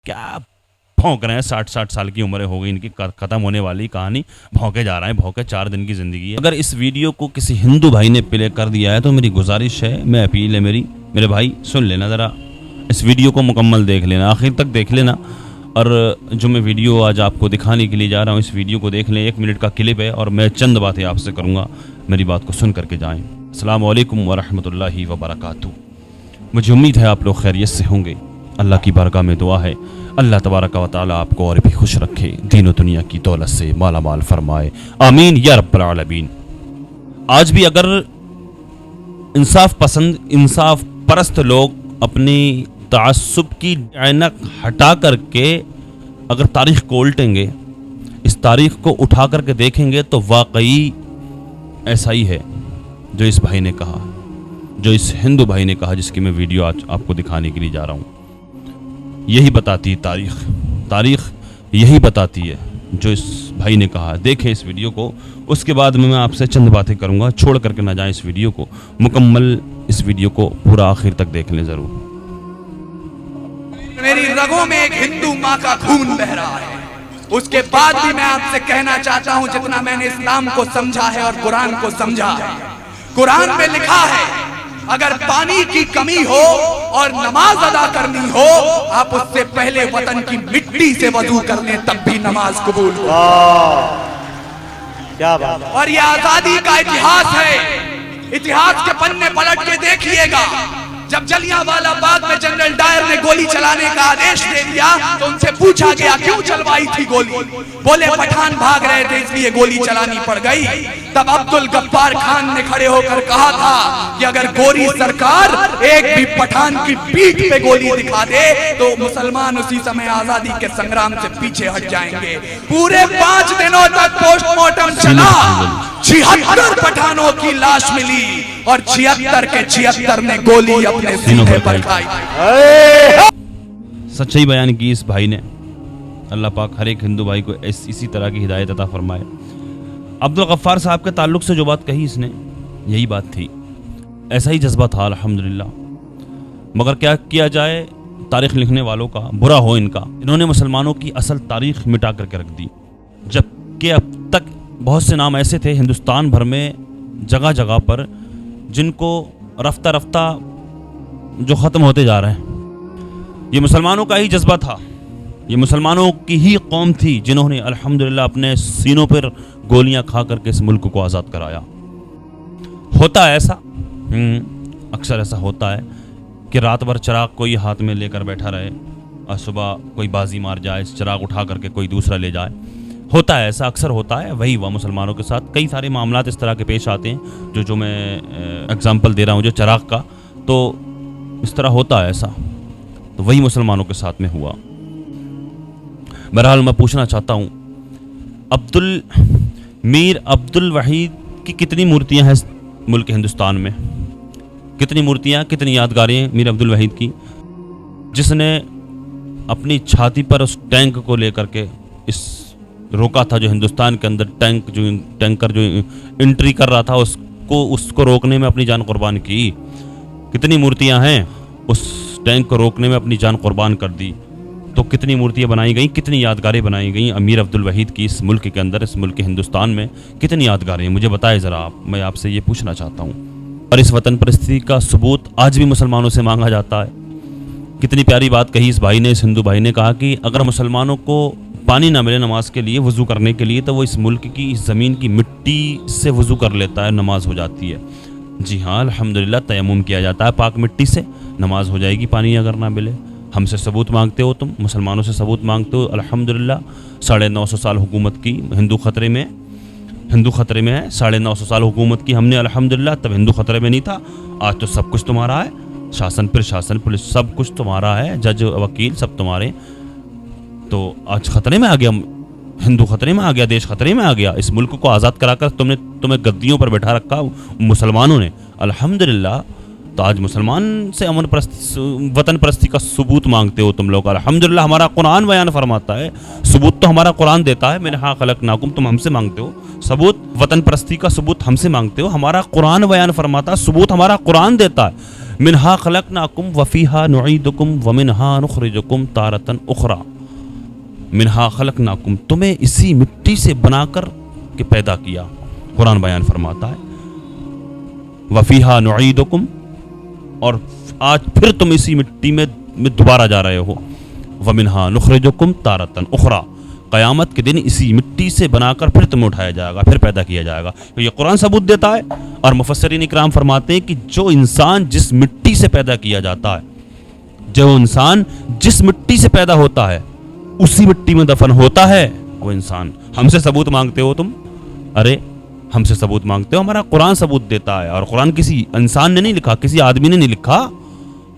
کیا بھونک رہے ہیں, 60 سال کی عمریں ہو گئی ان کی, ختم ہونے والی کہانی, بھونکے جا رہے ہیں, بھونکے 4 دن کی زندگی ہے. اگر اس ویڈیو کو کسی ہندو بھائی نے پلے کر دیا ہے تو میری گزارش ہے, میں اپیل ہے میرے بھائی سن لینا ذرا, اس ویڈیو کو مکمل دیکھ لینا, آخر تک دیکھ لینا. اور جو میں ویڈیو آج آپ کو دکھانے کے لیے جا رہا ہوں, اس ویڈیو کو دیکھ لیں, 1 منٹ کا کلپ ہے اور میں چند باتیں آپ سے کروں گا, میری بات کو سن کر کے جائیں. السلام علیکم ورحمۃ اللہ وبرکاتہ. مجھے امید ہے آپ لوگ خیریت سے ہوں گے. اللہ کی بارگاہ میں دعا ہے اللہ تبارک و تعالی آپ کو اور بھی خوش رکھے, دین و دنیا کی دولت سے مالا مال فرمائے, آمین یا رب العالمین. آج بھی اگر انصاف پسند, انصاف پرست لوگ اپنی تعصب کی عینک ہٹا کر کے اگر تاریخ کو الٹیں گے, اس تاریخ کو اٹھا کر کے دیکھیں گے, تو واقعی ایسا ہی ہے جو اس بھائی نے کہا, جو اس ہندو بھائی نے کہا, جس کی میں ویڈیو آج آپ کو دکھانے کے لیے جا رہا ہوں. یہی بتاتی ہے تاریخ یہی بتاتی ہے جو اس بھائی نے کہا. دیکھیں اس ویڈیو کو, اس کے بعد میں آپ سے چند باتیں کروں گا. چھوڑ کر کے نہ جائیں اس ویڈیو کو, مکمل اس ویڈیو کو پورا آخر تک دیکھ لیں ضرور. میری رگوں میں ایک ہندو ماں کا خون بہ رہا ہے. اس کے بعد بھی میں آپ سے کہنا چاہتا ہوں, جتنا میں نے اسلام کو سمجھا ہے اور قرآن کو سمجھا ہے, قرآن میں لکھا ہے اگر پانی کی کمی ہو اور نماز ادا کرنی ہو, آپ اس سے پہلے وطن کی مٹی سے وضو کر لیں, تب بھی نماز قبول ہو. اور یہ آزادی کا اتہاس ہے. اتہاس کے پنے پلٹ کے دیکھیے گا. جب جلیانوالہ باغ میں جنرل ڈائر نے گولی چلانے کا آدیش دے دیا تو ان سے پوچھا گیا کیوں چلوائی تھی گولی؟ بولے پٹھان بھاگ رہے تھے اس لیے گولی چلانی پڑ گئی. تب عبدالغفار خان نے کھڑے ہو کر کہا تھا کہ اگر گوری سرکار ایک بھی پٹھان کی پیٹھ پہ گولی دکھا دے تو مسلمان اسی سمے آزادی کے سنگرام سے پیچھے ہٹ جائیں گے. پورے 5 دنوں تک پوسٹ مارٹم چلا, 76 پٹھانوں کی لاش ملی اور 76 کے 76 نے گولی اپنے سینے پر کھائی. سچائی بیان کی اس بھائی نے. اللہ پاک ہر ایک ہندو بھائی کو اسی طرح کی ہدایت عطا فرمائے. عبدالغفار صاحب کے تعلق سے جو بات کہی اس نے, یہی بات تھی, ایسا ہی جذبہ تھا الحمدللہ. مگر کیا کیا جائے, تاریخ لکھنے والوں کا برا ہو ان کا, انہوں نے مسلمانوں کی اصل تاریخ مٹا کر کے رکھ دی. جبکہ اب تک بہت سے نام ایسے تھے ہندوستان بھر میں جگہ جگہ پر جن کو رفتہ رفتہ جو ختم ہوتے جا رہے ہیں. یہ مسلمانوں کا ہی جذبہ تھا, یہ مسلمانوں کی ہی قوم تھی جنہوں نے الحمدللہ اپنے سینوں پر گولیاں کھا کر کے اس ملک کو آزاد کرایا. ہوتا ہے ایسا, اکثر ایسا ہوتا ہے کہ رات بھر چراغ کوئی ہاتھ میں لے کر بیٹھا رہے اور صبح کوئی بازی مار جائے, اس چراغ اٹھا کر کے کوئی دوسرا لے جائے. ہوتا ہے ایسا, اکثر ہوتا ہے. وہی ہوا مسلمانوں کے ساتھ. کئی سارے معاملات اس طرح کے پیش آتے ہیں جو میں اگزامپل دے رہا ہوں جو چراغ کا, تو اس طرح ہوتا ہے ایسا. تو وہی مسلمانوں کے ساتھ میں ہوا. بہرحال میں پوچھنا چاہتا ہوں, میر عبد الوحید کی کتنی مورتیاں ہیں ملک ہندوستان میں؟ کتنی مورتیاں, کتنی یادگاریں ہیں میر عبد الوحید کی, جس نے اپنی چھاتی پر اس ٹینک کو لے کر کے اس روکا تھا, جو ہندوستان کے اندر ٹینکر جو انٹری کر رہا تھا اس کو روکنے میں اپنی جان قربان کی. کتنی مورتیاں ہیں, اس ٹینک کو روکنے میں اپنی جان قربان کر دی. تو کتنی مورتیاں بنائی گئیں, کتنی یادگاریں بنائی گئیں امیر عبد الوحید کی اس ملک کے اندر, اس ملک ہندوستان میں کتنی یادگاریں ہیں, مجھے بتائے ذرا آپ. میں آپ سے یہ پوچھنا چاہتا ہوں. اور اس وطن پرستی کا ثبوت آج بھی مسلمانوں سے مانگا جاتا ہے. کتنی پیاری بات کہی اس بھائی نے, اس ہندو بھائی نے کہا کہ اگر مسلمانوں کو پانی نہ ملے نماز کے لیے, وضو کرنے کے لیے, تو وہ اس ملک کی, اس زمین کی مٹی سے وضو کر لیتا ہے, نماز ہو جاتی ہے. جی ہاں الحمدللہ, تیمم کیا جاتا ہے پاک مٹی سے, نماز ہو جائے گی پانی اگر نہ ملے. ہم سے ثبوت مانگتے ہو, تم مسلمانوں سے ثبوت مانگتے ہو. الحمدللہ 950 سال حکومت کی, ہندو خطرے میں ہے. 950 سال حکومت کی ہم نے الحمدللہ. تب ہندو خطرے میں نہیں تھا. آج تو سب کچھ تمہارا ہے, شاسن پرشاسن پولیس سب کچھ تمہارا ہے, جج وکیل سب تمہارے. تو آج خطرے میں آ گیا, ہندو خطرے میں آ گیا, دیش خطرے میں آ گیا. اس ملک کو آزاد کرا کر تمہیں گدیوں پر بیٹھا رکھا مسلمانوں نے الحمدللہ. تو آج مسلمان سے وطن پرستی کا ثبوت مانگتے ہو تم لوگ. الحمدللہ ہمارا قرآن بیان فرماتا ہے, ثبوت تو ہمارا قرآن دیتا ہے. منہا خلقناکم, تم ہم سے مانگتے ہو ثبوت, وطن پرستی کا ثبوت ہم سے مانگتے ہو. ہمارا قرآن بیان فرماتا ہے, ثبوت ہمارا قرآن دیتا ہے. منہا خلقناکم وفیہا نعیدکم ومنہا نخرجکم تارۃ اخری. منہا خلقناکم، تمہیں اسی مٹی سے بنا کر کے پیدا کیا. قرآن بیان فرماتا ہے وفیہا نعیدکم، اور آج پھر تم اسی مٹی میں دوبارہ جا رہے ہو. ومنہا نخرجکم تارۃ اخری، قیامت کے دن اسی مٹی سے بنا کر پھر تمہیں اٹھایا جائے گا، پھر پیدا کیا جائے گا. تو یہ قرآن ثبوت دیتا ہے. اور مفسرین اکرام فرماتے ہیں کہ جو انسان جس مٹی سے پیدا کیا جاتا ہے، جو انسان جس مٹی سے پیدا ہوتا ہے اسی مٹی میں دفن ہوتا ہے وہ انسان. ہم سے ثبوت مانگتے ہو تم؟ ارے ہم سے ثبوت مانگتے ہو؟ ہمارا قرآن ثبوت دیتا ہے. اور قرآن کسی انسان نے نہیں لکھا، کسی آدمی نے نہیں لکھا.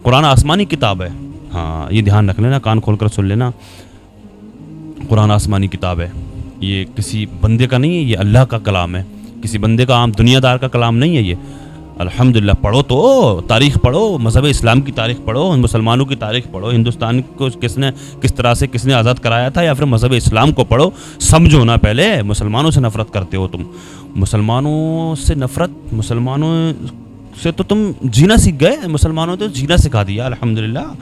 قرآن آسمانی کتاب ہے. ہاں یہ دھیان رکھ لینا، کان کھول کر سن لینا. قرآن آسمانی کتاب ہے، یہ کسی بندے کا نہیں ہے، یہ اللہ کا کلام ہے. کسی بندے کا، عام دنیا دار کا کلام نہیں ہے یہ. الحمدللہ پڑھو تو تاریخ پڑھو، مذہب اسلام کی تاریخ پڑھو، مسلمانوں کی تاریخ پڑھو، ہندوستان کو کس طرح سے کس نے آزاد کرایا تھا، یا پھر مذہب اسلام کو پڑھو. سمجھو نا پہلے. مسلمانوں سے نفرت کرتے ہو تم. مسلمانوں سے نفرت، مسلمانوں سے تو تم جینا سیکھ گئے. مسلمانوں نے تو جینا سکھا دیا. الحمدللہ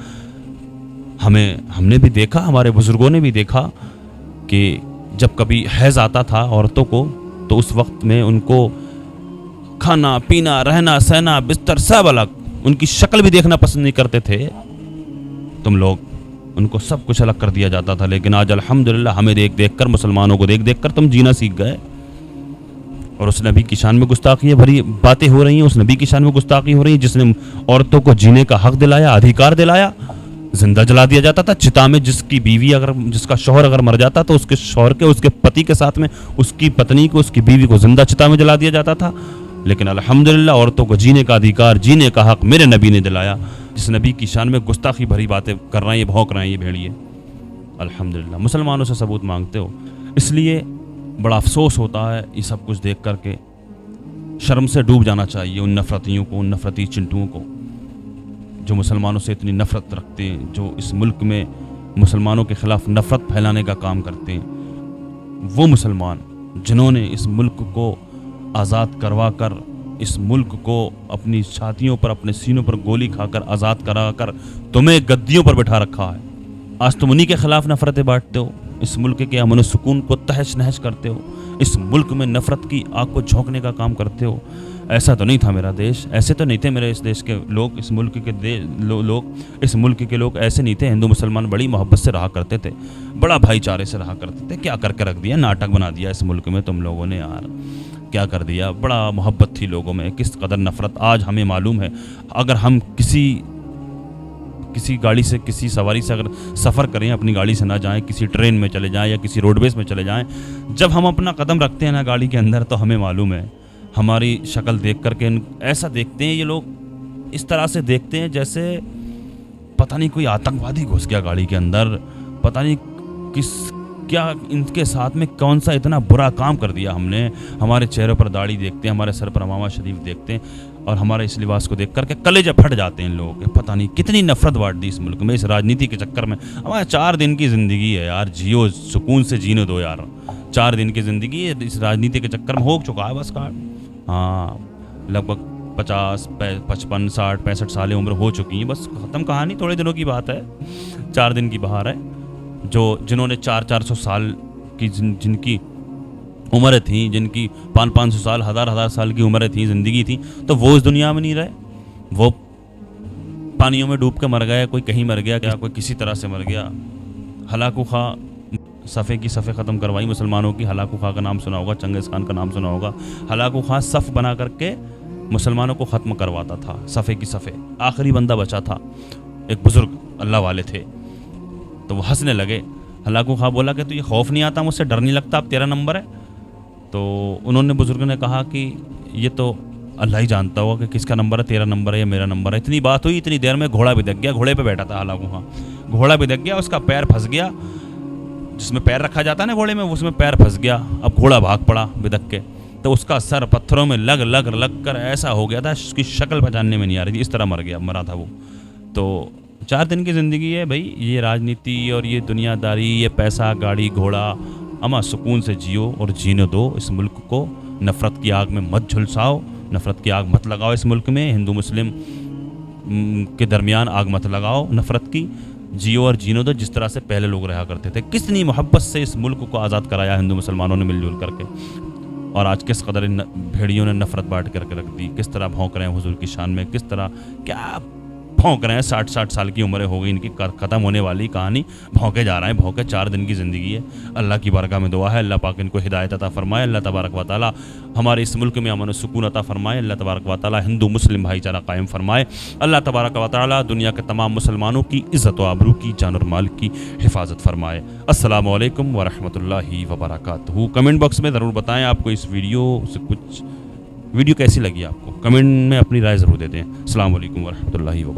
ہم نے بھی دیکھا، ہمارے بزرگوں نے بھی دیکھا کہ جب کبھی حیض آتا تھا عورتوں کو تو اس وقت میں ان کو کھانا پینا رہنا سہنا بستر سب الگ، ان کی شکل بھی دیکھنا پسند نہیں کرتے تھے تم لوگ. ان کو سب کچھ الگ کر دیا جاتا تھا. لیکن آج الحمدللہ ہمیں دیکھ دیکھ کر، مسلمانوں کو دیکھ دیکھ کر تم جینا سیکھ گئے. اور اس نبی کی شان میں گستاخی بھری باتیں ہو رہی ہیں، اس نبی کی شان میں گستاخی ہو رہی ہے جس نے عورتوں کو جینے کا حق دلایا، ادھیکار دلایا. زندہ جلا دیا جاتا تھا چتا میں. جس کی بیوی جس کا شوہر اگر مر جاتا تو اس کے شوہر کے، اس کے پتی کے ساتھ میں اس کی پتنی کو، اس کی بیوی کو زندہ چتا میں جلا دیا جاتا تھا. لیکن الحمدللہ عورتوں کو جینے کا ادھیکار، جینے کا حق میرے نبی نے دلایا. جس نبی کی شان میں گستاخی بھری باتیں کر رہے ہیں، یہ بھونک رہے ہیں یہ بھیڑیے. الحمدللہ مسلمانوں سے ثبوت مانگتے ہو. اس لیے بڑا افسوس ہوتا ہے یہ سب کچھ دیکھ کر کے. شرم سے ڈوب جانا چاہیے ان نفرتیوں کو، ان نفرتی چنٹوؤں کو جو مسلمانوں سے اتنی نفرت رکھتے ہیں، جو اس ملک میں مسلمانوں کے خلاف نفرت پھیلانے کا کام کرتے ہیں. وہ مسلمان جنہوں نے اس ملک کو آزاد کروا کر، اس ملک کو اپنی چھاتیوں پر، اپنے سینوں پر گولی کھا کر آزاد کرا کر تمہیں گدیوں پر بٹھا رکھا ہے. آج تم انہی کے خلاف نفرتیں بانٹتے ہو، اس ملک کے امن و سکون کو تہش نہش کرتے ہو، اس ملک میں نفرت کی آگ کو جھونکنے کا کام کرتے ہو. ایسا تو نہیں تھا میرا دیش، ایسے تو نہیں تھے میرے اس دیش کے لوگ، اس ملک کے لوگ، اس ملک کے لوگ ایسے نہیں تھے. ہندو مسلمان بڑی محبت سے رہا کرتے تھے، بڑا بھائی چارے سے رہا کرتے تھے. کیا کر کے رکھ دیا، ناٹک بنا دیا اس ملک میں تم لوگوں نے یار. کیا کر دیا. بڑا محبت تھی لوگوں میں، کس قدر نفرت آج ہمیں معلوم ہے. اگر ہم کسی گاڑی سے، کسی سواری سے اگر سفر کریں، اپنی گاڑی سے نہ جائیں، کسی ٹرین میں چلے جائیں یا کسی روڈ ویز میں چلے جائیں، جب ہم اپنا قدم رکھتے ہیں نا گاڑی کے اندر تو ہمیں معلوم ہے، ہماری شکل دیکھ کر کے ایسا دیکھتے ہیں یہ لوگ، اس طرح سے دیکھتے ہیں جیسے پتہ نہیں کوئی آتنکوادی گھس گیا گاڑی کے اندر، پتہ نہیں کیا ان کے ساتھ میں کون سا اتنا برا کام کر دیا ہم نے. ہمارے چہروں پر داڑھی دیکھتے ہیں، ہمارے سر پر امامہ شریف دیکھتے ہیں، اور ہمارے اس لباس کو دیکھ کر کے کلیجے پھٹ جاتے ہیں ان لوگوں کے. پتہ نہیں کتنی نفرت بانٹ دی اس ملک میں اس راجنیتی کے چکر میں. ہمارے 4 دن کی زندگی ہے یار، جیو سکون سے جینے دو یار. 4 دن کی زندگی اس راجنیتی کے چکر میں ہو چکا ہے بس کاٹ. ہاں لگ بھگ 50 55 60 65 سالیں عمر ہو چکی ہیں، بس ختم کہانی. تھوڑے دنوں کی بات ہے، 4 دن کی بہار ہے. جنہوں نے 400 سال کی جن کی عمریں تھیں، جن کی 500 سال 1000 سال کی عمریں تھیں، زندگی تھی، تو وہ اس دنیا میں نہیں رہے. وہ پانیوں میں ڈوب کے مر گئے، کوئی کہیں مر گیا، کیا کوئی کسی طرح سے مر گیا. ہلاکو خواہ صفے کی صفیں ختم کروائی مسلمانوں کی. ہلاکو خواہ کا نام سنا ہوگا، چنگیز خان کا نام سنا ہوگا. ہلاکو خواہ صف بنا کر کے مسلمانوں کو ختم کرواتا تھا، صفے کی صفیں. آخری بندہ بچا تھا، ایک بزرگ اللہ والے تھے، تو وہ ہنسنے لگے. ہلاکو خواہ بولا کہ تو یہ خوف نہیں آتا مجھ سے، ڈر نہیں لگتا، اب 13 نمبر ہے. تو انہوں نے بزرگ نے کہا کہ یہ تو اللہ ہی جانتا ہوگا کہ کس کا نمبر ہے، 13 نمبر ہے یا میرا نمبر ہے. اتنی بات ہوئی، اتنی دیر میں گھوڑا بھی دک گیا. گھوڑے پہ بیٹھا تھا ہلاکو خواہ، گھوڑا بھی دک گیا، اس کا پیر پھنس گیا. جس میں پیر رکھا جاتا ہے نا گھوڑے میں، اس میں پیر پھنس گیا. اب گھوڑا بھاگ پڑا بدک کے، تو اس کا سر پتھروں میں لگ کر ایسا ہو گیا تھا اس کی شکل پہچاننے میں نہیں آ رہی تھی. اس طرح مرا تھا وہ. تو 4 دن کی زندگی ہے بھائی. یہ راجنیتی اور یہ دنیا داری، یہ پیسہ گاڑی گھوڑا، اما سکون سے جیو اور جینے دو. اس ملک کو نفرت کی آگ میں مت جھلساؤ، نفرت کی آگ مت لگاؤ اس ملک میں. ہندو مسلم کے درمیان آگ مت لگاؤ نفرت کی، جیو اور جینو دو جس طرح سے پہلے لوگ رہا کرتے تھے۔ کتنی محبت سے اس ملک کو آزاد کرایا ہندو مسلمانوں نے مل جل کر کے، اور آج کس قدر ان بھیڑیوں نے نفرت بانٹ کر کے رکھ دی، کس طرح بھونک رہے ہیں حضور کی شان میں، کس طرح کیا بھونک رہے ہیں۔ 60 سال کی عمریں ہو گئی ان کی، ختم ہونے والی کہانی، بھونکے جا رہے ہیں، بھونکے 4 دن کی زندگی ہے۔ اللہ کی بارگاہ میں دعا ہے اللہ پاک ان کو ہدایت عطا فرمائے، اللہ تبارک و تعالی ہمارے اس ملک میں امن و سکون عطا فرمائے، اللہ تبارک و تعالی ہندو مسلم بھائی چارہ قائم فرمائے، اللہ تبارک و تعالی دنیا کے تمام مسلمانوں کی عزت و آبرو کی، جان اور مال کی حفاظت فرمائے۔ السلام علیکم ورحمۃ اللہ وبرکاتہ۔ کمنٹ باکس میں ضرور بتائیں آپ کو اس ویڈیو کیسی لگی، آپ کو کمنٹ میں اپنی رائے ضرور دے دیں۔ السلام علیکم ورحمۃ اللہ وبرکاتہ۔